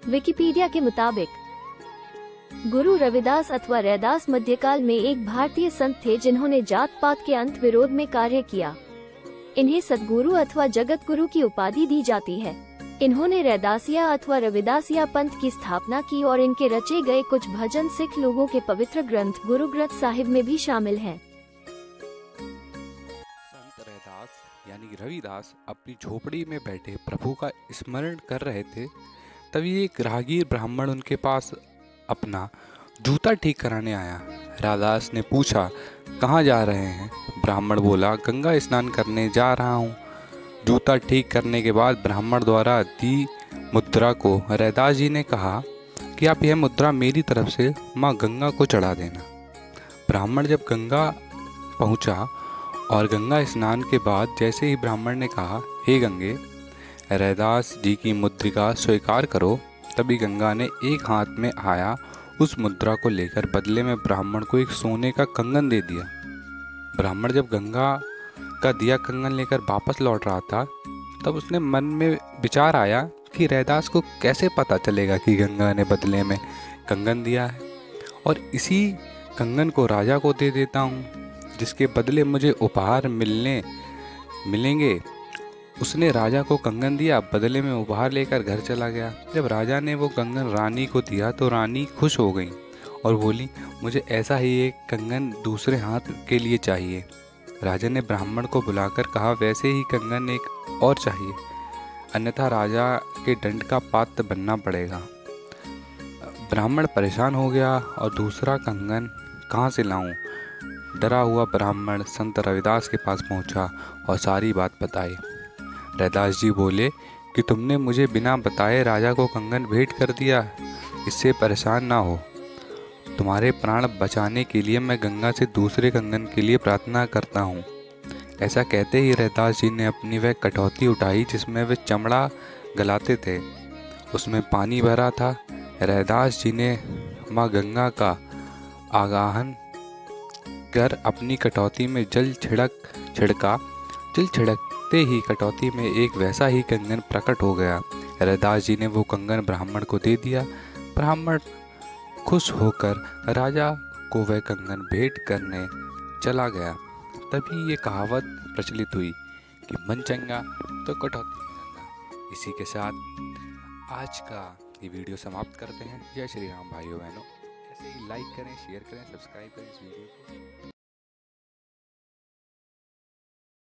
Wikipedia के मुताबिक गुरु रविदास अथवा रैदास मध्यकाल में एक भारतीय संत थे जिन्होंने जात पात के अंत विरोध में कार्य किया। इन्हें सतगुरु अथवा जगत गुरु की उपाधि दी जाती है। इन्होंने रैदासिया अथवा रविदासिया पंथ की स्थापना की और इनके रचे गए कुछ भजन सिख लोगों के पवित्र ग्रंथ गुरु ग्रंथ साहिब में भी शामिल हैं। संत रैदास यानी रविदास अपनी झोपड़ी में बैठे प्रभु का स्मरण कर रहे थे। तभी एक राहगीर ब्राह्मण उनके पास अपना जूता ठीक कराने आया। रैदास ने पूछा, कहाँ जा रहे हैं? ब्राह्मण बोला, गंगा स्नान करने जा रहा हूँ। जूता ठीक करने के बाद ब्राह्मण द्वारा दी मुद्रा को रैदास जी ने कहा कि आप यह मुद्रा मेरी तरफ से माँ गंगा को चढ़ा देना। ब्राह्मण जब गंगा पहुँचा और गंगा स्नान के बाद जैसे ही ब्राह्मण ने कहा, हे गंगे, रैदास जी की मुद्रिका स्वीकार करो, तभी गंगा ने एक हाथ में आया उस मुद्रा को लेकर बदले में ब्राह्मण को एक सोने का कंगन दे दिया। ब्राह्मण जब गंगा का दिया कंगन लेकर वापस लौट रहा था, तब उसने मन में विचार आया कि रैदास को कैसे पता चलेगा कि गंगा ने बदले में कंगन दिया है, और इसी कंगन को राजा को दे देता हूँ, जिसके बदले मुझे उपहार मिलेंगे। उसने राजा को कंगन दिया, बदले में उपहार लेकर घर चला गया। जब राजा ने वो कंगन रानी को दिया तो रानी खुश हो गई और बोली, मुझे ऐसा ही एक कंगन दूसरे हाथ के लिए चाहिए। राजा ने ब्राह्मण को बुलाकर कहा, वैसे ही कंगन एक और चाहिए, अन्यथा राजा के दंड का पात्र बनना पड़ेगा। ब्राह्मण परेशान हो गया और दूसरा कंगन कहाँ से लाऊं? डरा हुआ ब्राह्मण संत रविदास के पास पहुंचा और सारी बात बताई। रैदास जी बोले कि तुमने मुझे बिना बताए राजा को कंगन भेंट कर दिया, इससे परेशान ना हो। तुम्हारे प्राण बचाने के लिए मैं गंगा से दूसरे कंगन के लिए प्रार्थना करता हूँ। ऐसा कहते ही रैदास जी ने अपनी वह कटौती उठाई जिसमें वे चमड़ा गलाते थे। उसमें पानी भरा था। रैदास जी ने माँ गंगा का आगाहन कर अपनी कटौती में जल छिड़का। जल छिड़कते ही कटौती में एक वैसा ही कंगन प्रकट हो गया। रैदास जी ने वो कंगन ब्राह्मण को दे दिया। ब्राह्मण खुश होकर राजा को वह कंगन भेंट करने चला गया। तभी ये कहावत प्रचलित हुई कि मन चंगा तो कटौती में गंगा। इसी के साथ आज का ये वीडियो समाप्त करते हैं। जय श्री राम भाइयों बहनों। ऐसे ही लाइक करें, शेयर करें, सब्सक्राइब करें इस वीडियो को।